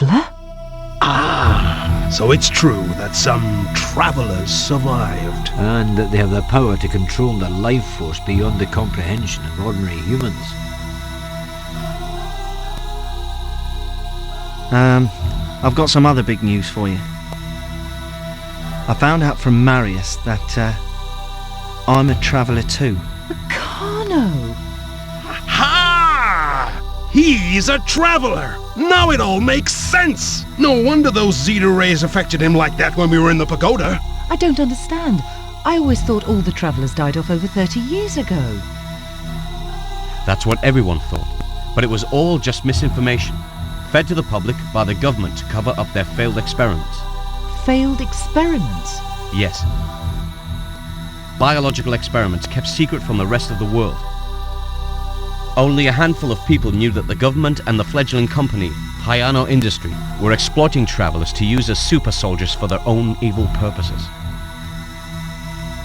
traveller? Ah, so it's true that some travelers survived. And that they have the power to control the life force beyond the comprehension of ordinary humans. I've got some other big news for you. I found out from Marius that, I'm a traveller too. Acarno! Ha! He's a traveler! Now it all makes sense! No wonder those Zeta rays affected him like that when we were in the pagoda. I don't understand. I always thought all the travellers died off over 30 years ago. That's what everyone thought. But it was all just misinformation, fed to the public by the government to cover up their failed experiments. Failed experiments? Yes. Biological experiments kept secret from the rest of the world. Only a handful of people knew that the government and the fledgling company, Acarno Industry, were exploiting travelers to use as super soldiers for their own evil purposes.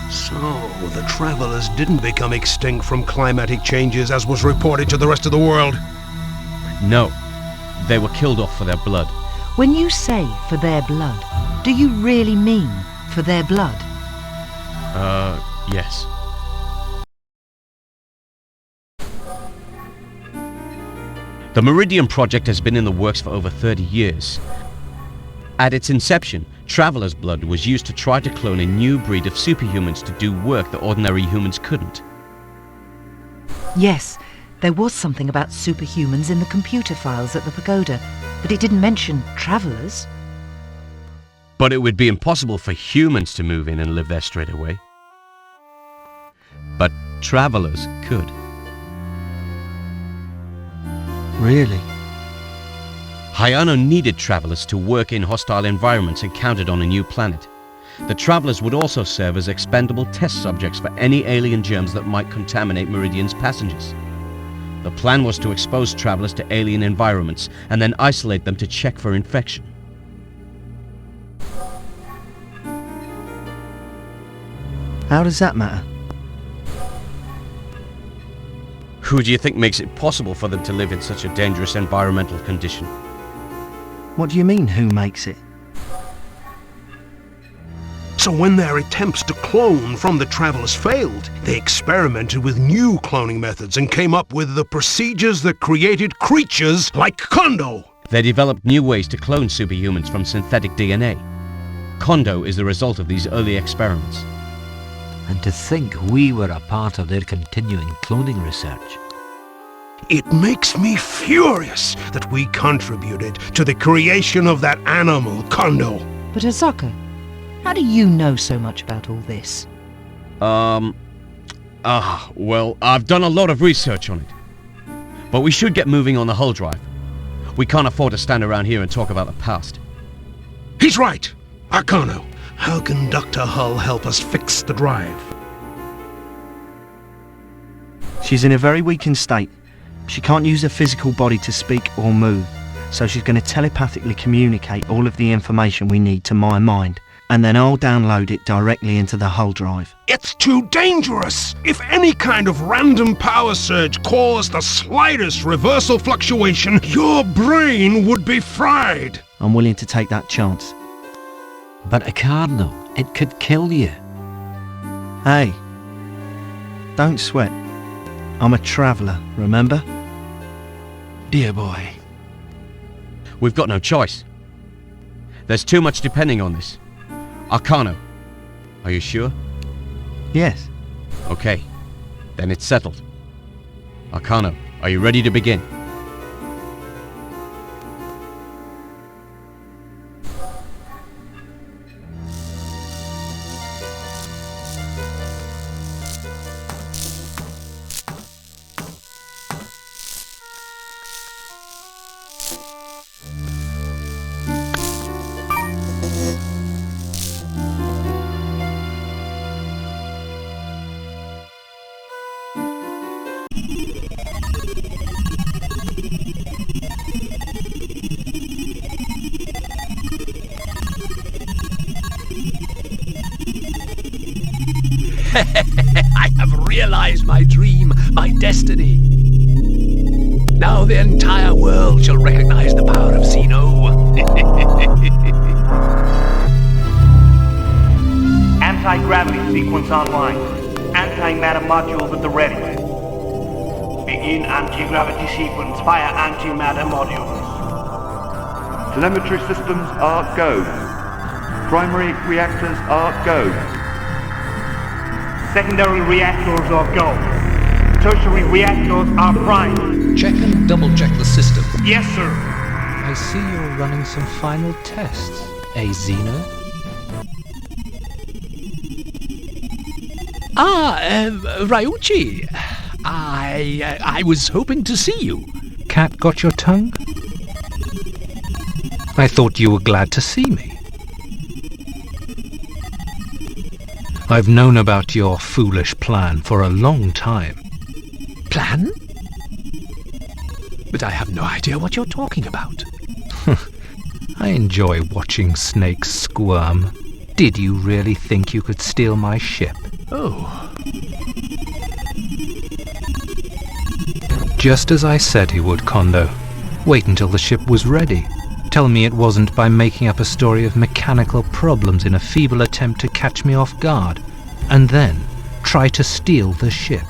So, the travelers didn't become extinct from climatic changes as was reported to the rest of the world? No. They were killed off for their blood. When you say for their blood, do you really mean for their blood? Yes. The Meridian project has been in the works for over 30 years. At its inception, travelers' blood was used to try to clone a new breed of superhumans to do work that ordinary humans couldn't. Yes, there was something about superhumans in the computer files at the pagoda, but it didn't mention travellers. But it would be impossible for humans to move in and live there straight away. But travelers could. Really? Acarno needed travelers to work in hostile environments encountered on a new planet. The travelers would also serve as expendable test subjects for any alien germs that might contaminate Meridian's passengers. The plan was to expose travelers to alien environments and then isolate them to check for infection. How does that matter? Who do you think makes it possible for them to live in such a dangerous environmental condition? What do you mean, who makes it? So when their attempts to clone from the travelers failed, they experimented with new cloning methods and came up with the procedures that created creatures like Kondo. They developed new ways to clone superhumans from synthetic DNA. Kondo is the result of these early experiments. And to think we were a part of their continuing cloning research. It makes me furious that we contributed to the creation of that animal, Kondo. But Hosaka, how do you know so much about all this? Well, I've done a lot of research on it. But we should get moving on the hull drive. We can't afford to stand around here and talk about the past. He's right! Acarno, how can Dr. Hull help us fix the drive? She's in a very weakened state. She can't use her physical body to speak or move, so she's going to telepathically communicate all of the information we need to my mind, and then I'll download it directly into the hull drive. It's too dangerous! If any kind of random power surge caused the slightest reversal fluctuation, your brain would be fried! I'm willing to take that chance. But Acarno, it could kill you. Hey, don't sweat. I'm a traveller, remember? Dear boy. We've got no choice. There's too much depending on this. Acarno, are you sure? Yes. Okay, then it's settled. Acarno, are you ready to begin? I have realized my dream, my destiny. Now the entire world shall recognize the power of Zeno. Anti-gravity sequence online. Antimatter modules at the ready. Begin anti-gravity sequence via antimatter modules. Telemetry systems are go. Primary reactors are go. Secondary reactors are go. Tertiary reactors are prime. Check and double-check the system. Yes, sir. I see you're running some final tests, Zeno? Ryuichi. I was hoping to see you. Cat got your tongue? I thought you were glad to see me. I've known about your foolish plan for a long time. Plan? But I have no idea what you're talking about. I enjoy watching snakes squirm. Did you really think you could steal my ship? Oh. Just as I said he would, Kondo. Wait until the ship was ready. Tell me it wasn't by making up a story of mechanical problems in a feeble attempt to catch me off guard, and then try to steal the ship.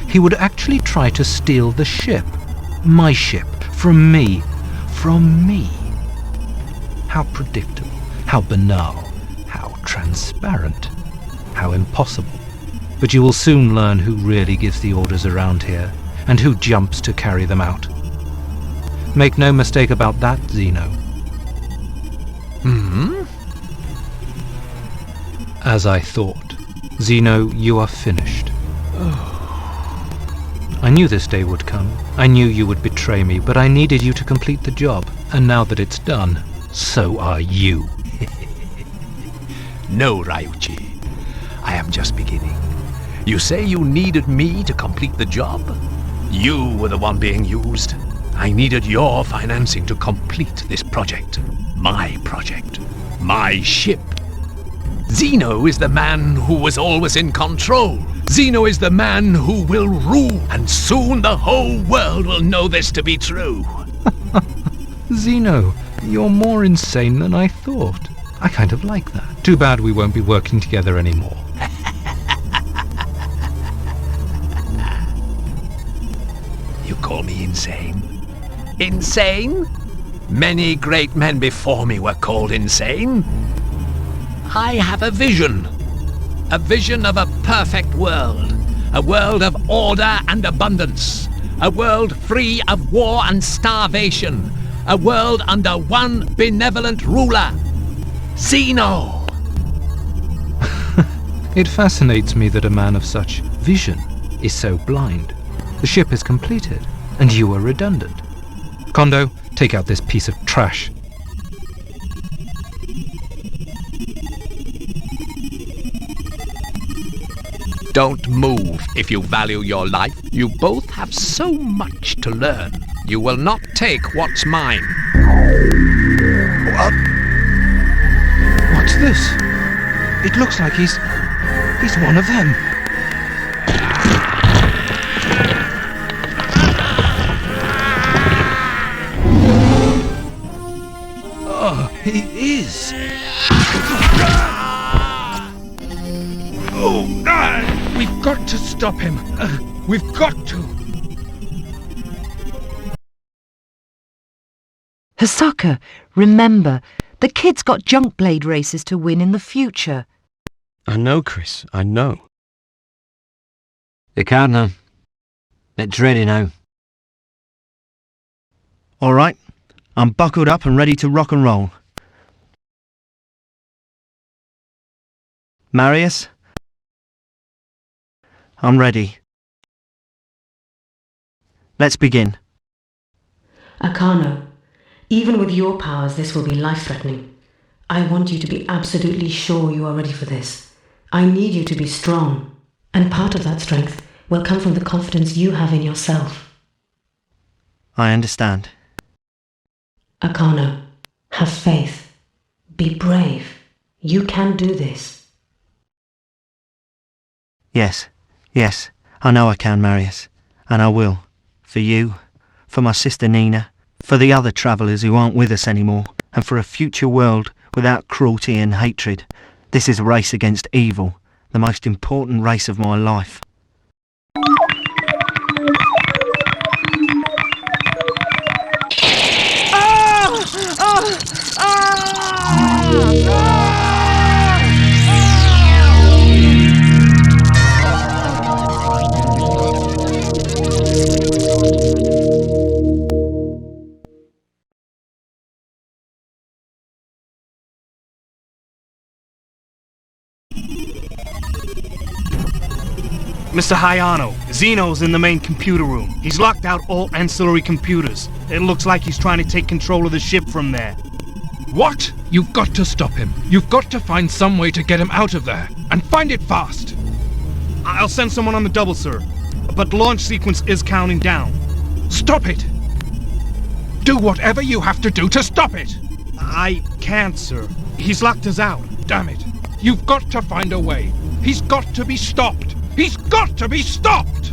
He would actually try to steal the ship. My ship. From me. From me. How predictable. How banal. How transparent. How impossible. But you will soon learn who really gives the orders around here, and who jumps to carry them out. Make no mistake about that, Zeno. As I thought. Zeno, you are finished. I knew this day would come. I knew you would betray me, but I needed you to complete the job. And now that it's done, so are you. No, Ryuichi. I am just beginning. You say you needed me to complete the job? You were the one being used. I needed your financing to complete this project. My project. My ship. Zeno is the man who was always in control. Zeno is the man who will rule. And soon the whole world will know this to be true. Zeno, you're more insane than I thought. I kind of like that. Too bad we won't be working together anymore. You call me insane? Insane? Many great men before me were called insane. I have a vision. A vision of a perfect world. A world of order and abundance. A world free of war and starvation. A world under one benevolent ruler. Zeno! It fascinates me that a man of such vision is so blind. The ship is completed, and you are redundant. Kondo, take out this piece of trash. Don't move if you value your life. You both have so much to learn. You will not take what's mine. What's this? It looks like he's one of them. Oh, he is. We've got to stop him. We've got to. Hosaka, remember, the kids got junk blade races to win in the future. I know, Chris, I know. Acarno. It's ready now. All right, I'm buckled up and ready to rock and roll. Marius? I'm ready. Let's begin. Acarno, even with your powers, this will be life-threatening. I want you to be absolutely sure you are ready for this. I need you to be strong, and part of that strength will come from the confidence you have in yourself. I understand. Acarno, have faith. Be brave. You can do this. Yes, I know I can, Marius. And I will. For you, for my sister Nina, For the other travellers who aren't with us anymore, and for a future world without cruelty and hatred. This is a race against evil, the most important race of my life. Mr. Hayano, Zeno's in the main computer room. He's locked out all ancillary computers. It looks like he's trying to take control of the ship from there. What? You've got to stop him. You've got to find some way to get him out of there. And find it fast. I'll send someone on the double, sir. But the launch sequence is counting down. Stop it! Do whatever you have to do to stop it! I can't, sir. He's locked us out. Damn it. You've got to find a way. He's got to be stopped. He's got to be stopped!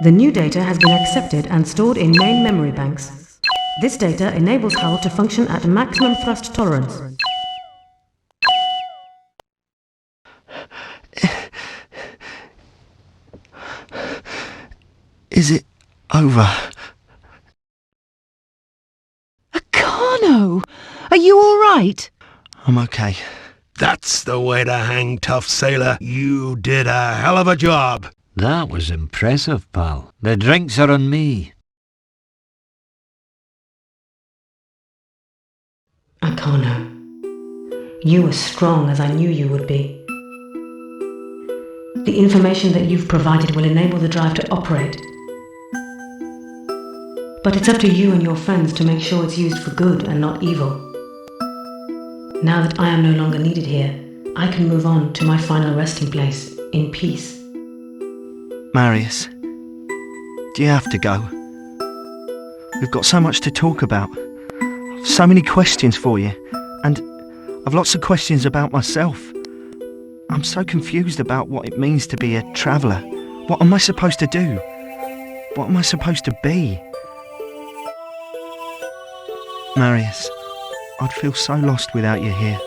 The new data has been accepted and stored in main memory banks. This data enables hull to function at maximum thrust tolerance. Is it over? Acarno! Are you all right? I'm okay. That's the way to hang tough, sailor. You did a hell of a job. That was impressive, pal. The drinks are on me. Acarno, you were strong as I knew you would be. The information that you've provided will enable the drive to operate. But it's up to you and your friends to make sure it's used for good and not evil. Now that I am no longer needed here, I can move on to my final resting place in peace. Marius, do you have to go? We've got so much to talk about. So many questions for you. And I've lots of questions about myself. I'm so confused about what it means to be a traveller. What am I supposed to do? What am I supposed to be? Marius, I'd feel so lost without you here.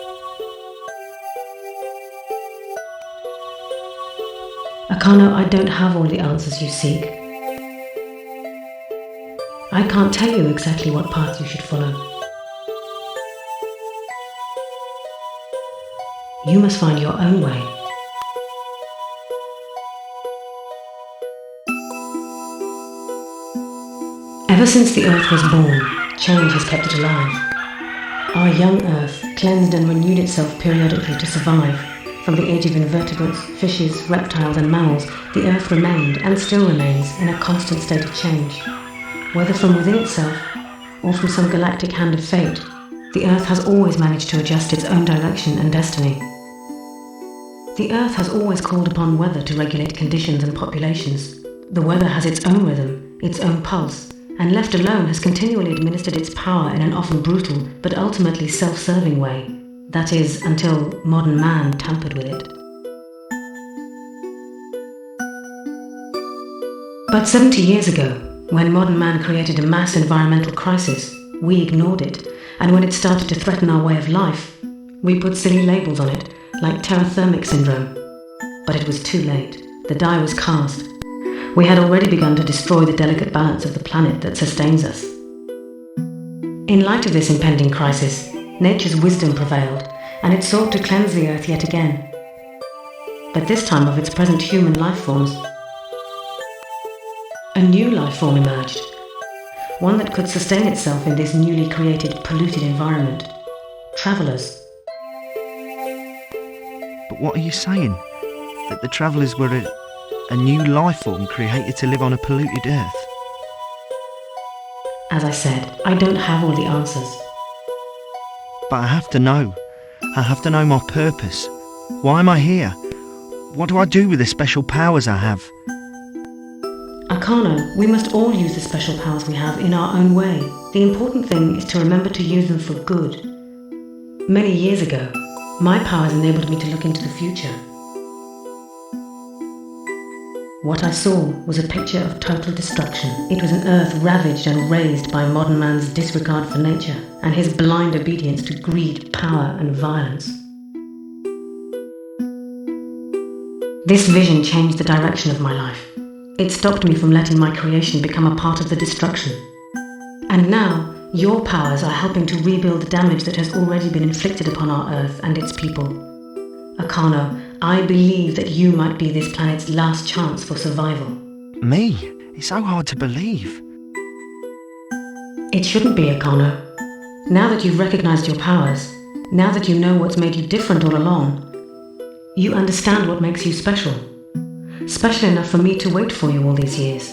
Acarno, I don't have all the answers you seek. I can't tell you exactly what path you should follow. You must find your own way. Ever since the Earth was born, change has kept it alive. Our young Earth cleansed and renewed itself periodically to survive. From the age of invertebrates, fishes, reptiles and mammals, the Earth remained and still remains in a constant state of change. Whether from within itself or from some galactic hand of fate, the Earth has always managed to adjust its own direction and destiny. The Earth has always called upon weather to regulate conditions and populations. The weather has its own rhythm, its own pulse, and left alone has continually administered its power in an often brutal but ultimately self-serving way. That is, until modern man tampered with it. But 70 years ago, when modern man created a mass environmental crisis, we ignored it, and when it started to threaten our way of life, we put silly labels on it, like terrathermic syndrome. But it was too late. The die was cast. We had already begun to destroy the delicate balance of the planet that sustains us. In light of this impending crisis, nature's wisdom prevailed, and it sought to cleanse the Earth yet again. But this time of its present human life forms. A new life form emerged, one that could sustain itself in this newly created, polluted environment. Travellers. But what are you saying? That the travellers were a new life form created to live on a polluted Earth? As I said, I don't have all the answers. But I have to know. I have to know my purpose. Why am I here? What do I do with the special powers I have? Acarno, we must all use the special powers we have in our own way. The important thing is to remember to use them for good. Many years ago, my powers enabled me to look into the future. What I saw was a picture of total destruction. It was an earth ravaged and razed by modern man's disregard for nature and his blind obedience to greed, power, and violence. This vision changed the direction of my life. It stopped me from letting my creation become a part of the destruction. And now, your powers are helping to rebuild the damage that has already been inflicted upon our Earth and its people. Acarno, I believe that you might be this planet's last chance for survival. Me? It's so hard to believe. It shouldn't be, Acarno. Now that you've recognized your powers, now that you know what's made you different all along, you understand what makes you special. Special enough for me to wait for you all these years.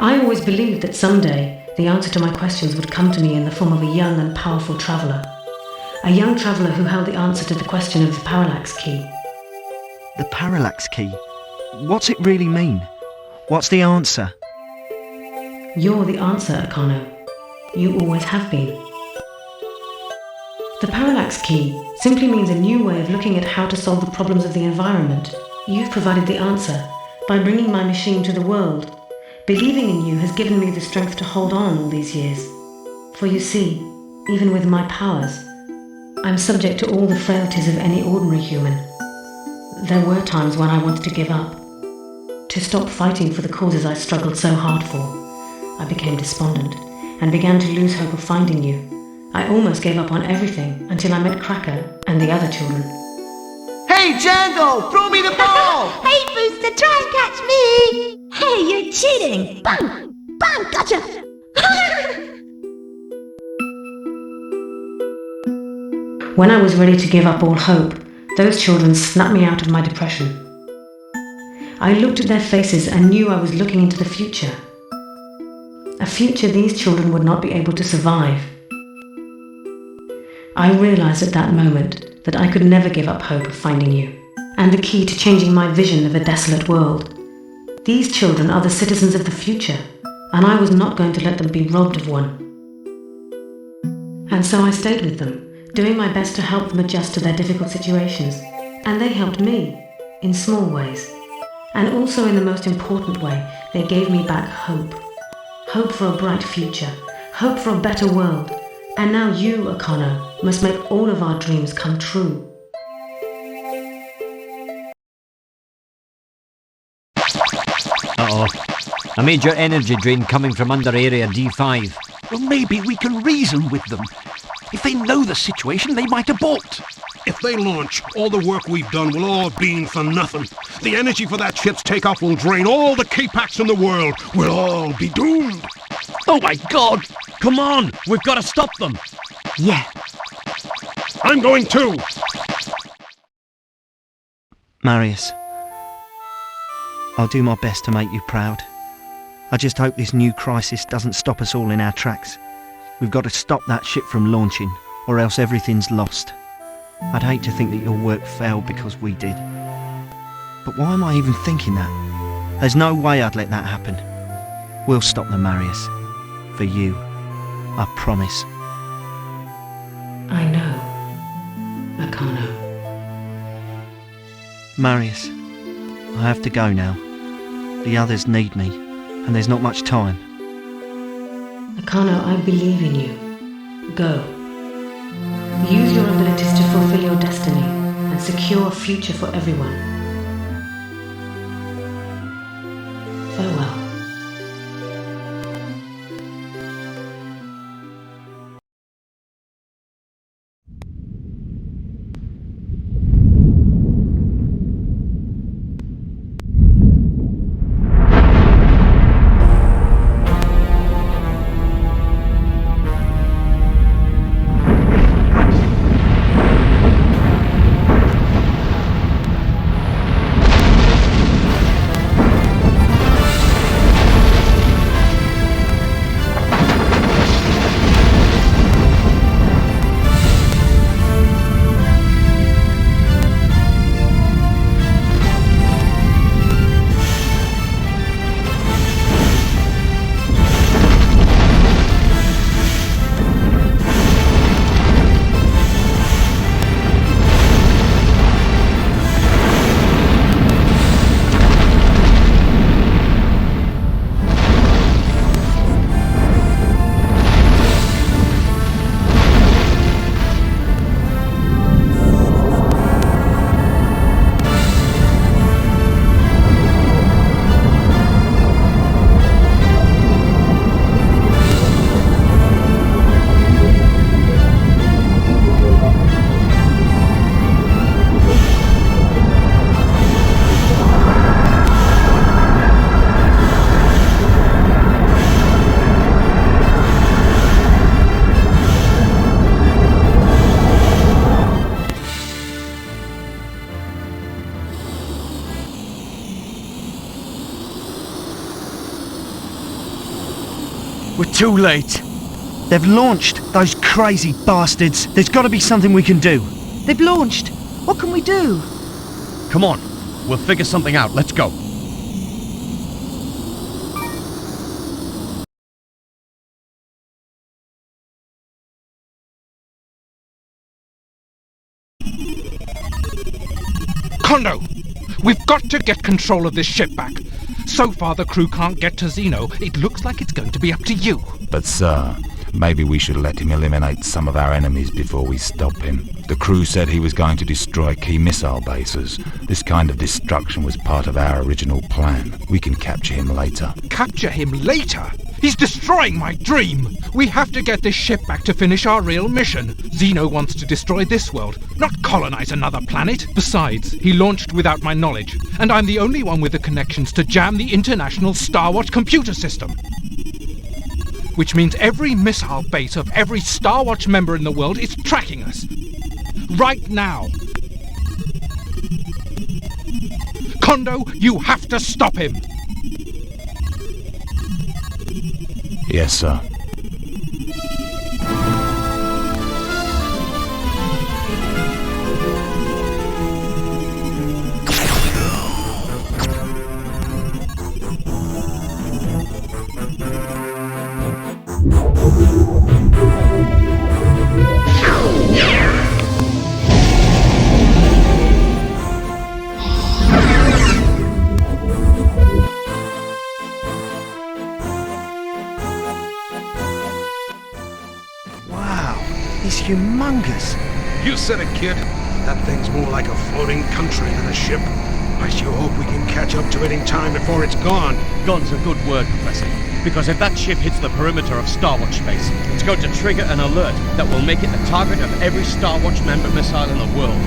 I always believed that someday the answer to my questions would come to me in the form of a young and powerful traveller. A young traveller who held the answer to the question of the parallax key. The parallax key? What's it really mean? What's the answer? You're the answer, Acarno. You always have been. The parallax key simply means a new way of looking at how to solve the problems of the environment. You've provided the answer by bringing my machine to the world. Believing in you has given me the strength to hold on all these years. For you see, even with my powers, I'm subject to all the frailties of any ordinary human. There were times when I wanted to give up, to stop fighting for the causes I struggled so hard for. I became despondent and began to lose hope of finding you. I almost gave up on everything until I met Cracker and the other children. Hey, Django! Throw me the ball! Hey, Booster, try and catch me! Hey, you're cheating! Bang! Bang! Gotcha! When I was ready to give up all hope, those children snapped me out of my depression. I looked at their faces and knew I was looking into the future. A future these children would not be able to survive. I realized at that moment that I could never give up hope of finding you, and the key to changing my vision of a desolate world. These children are the citizens of the future, and I was not going to let them be robbed of one. And so I stayed with them, doing my best to help them adjust to their difficult situations, and they helped me, in small ways. And also in the most important way, they gave me back hope. Hope for a bright future, hope for a better world. And now you, Acarno, must make all of our dreams come true. Uh-oh. A major energy drain coming from under Area D5. Well, maybe we can reason with them. If they know the situation, they might abort. If they launch, all the work we've done will all be for nothing. The energy for that ship's takeoff will drain all the K-Pax in the world. We'll all be doomed. Oh my God! Come on! We've got to stop them! Yeah. I'm going too! Marius, I'll do my best to make you proud. I just hope this new crisis doesn't stop us all in our tracks. We've got to stop that ship from launching, or else everything's lost. I'd hate to think that your work failed because we did. But why am I even thinking that? There's no way I'd let that happen. We'll stop them, Marius. For you. I promise. I know, Acarno. Marius, I have to go now. The others need me, and there's not much time. Acarno, I believe in you. Go. Use your abilities to fulfill your destiny and secure a future for everyone. Farewell. We're too late. They've launched, those crazy bastards. There's got to be something we can do. They've launched. What can we do? Come on, we'll figure something out. Let's go. Kondo! We've got to get control of this ship back. So far the crew can't get to Zeno. It looks like it's going to be up to you. But sir, maybe we should let him eliminate some of our enemies before we stop him. The crew said he was going to destroy key missile bases. This kind of destruction was part of our original plan. We can capture him later. Capture him later? He's destroying my dream! We have to get this ship back to finish our real mission. Zeno wants to destroy this world, not colonize another planet. Besides, he launched without my knowledge, and I'm the only one with the connections to jam the international Starwatch computer system. Which means every missile base of every Starwatch member in the world is tracking us. Right now. Kondo, you have to stop him! Yes, sir. Humongous. You said it, kid. That thing's more like a floating country than a ship. I sure hope we can catch up to it in time before it's gone. Gone's a good word, Professor. Because if that ship hits the perimeter of Starwatch space, it's going to trigger an alert that will make it the target of every Starwatch member missile in the world.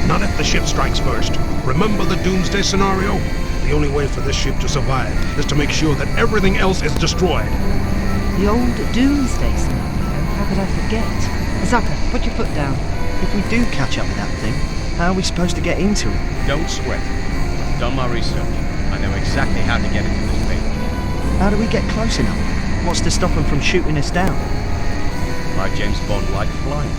Not if the ship strikes first. Remember the doomsday scenario? The only way for this ship to survive is to make sure that everything else is destroyed. The old doomsday scenario? How could I forget? Hosaka, put your foot down. If we do catch up with that thing, how are we supposed to get into it? Don't sweat. I've done my research. I know exactly how to get into this thing. How do we get close enough? What's to stop them from shooting us down? Like James Bond, like flying.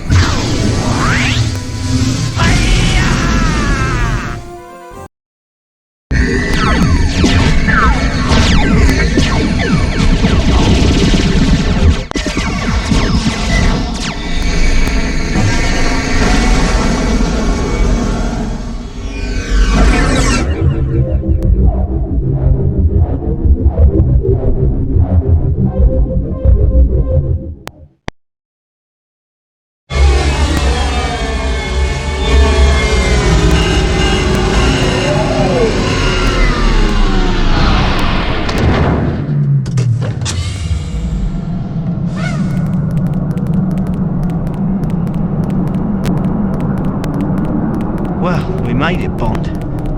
Made it, Bond.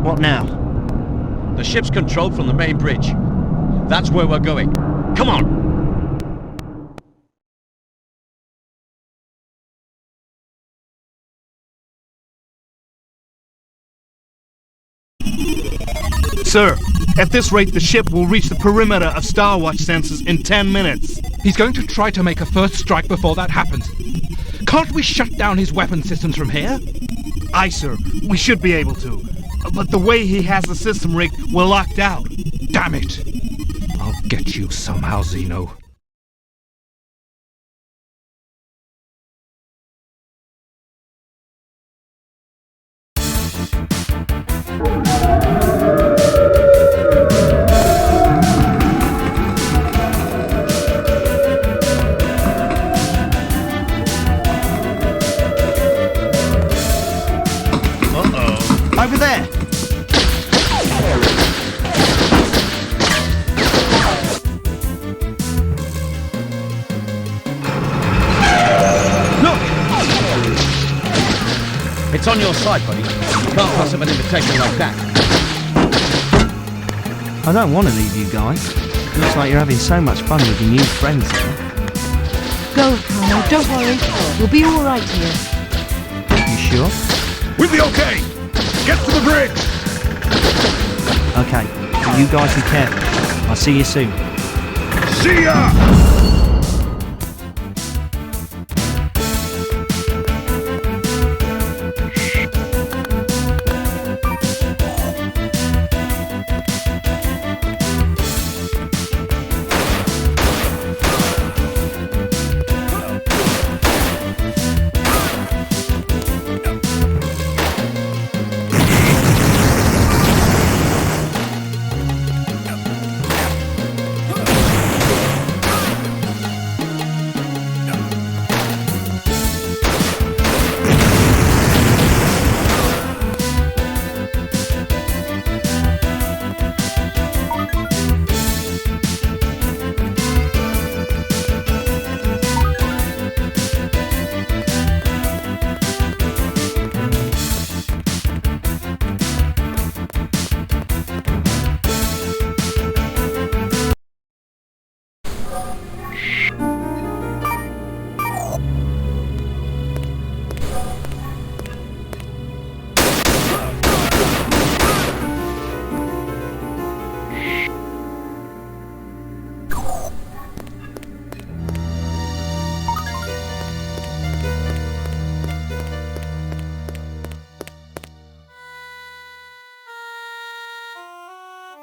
What now? The ship's controlled from the main bridge. That's where we're going. Come on! Sir, at this rate the ship will reach the perimeter of Starwatch sensors in 10 minutes. He's going to try to make a first strike before that happens. Can't we shut down his weapon systems from here? Aye, sir. We should be able to. But the way he has the system rigged, we're locked out. Damn it! I'll get you somehow, Zeno. Over there! Look! It's on your side, buddy. You can't pass up an invitation like that. I don't want to leave you guys. Looks like you're having so much fun with your new friends there. Go, Acarno, don't worry. We'll be all right here. You sure? We'll be okay! Get to the bridge! Okay, but you guys be careful. I'll see you soon. See ya!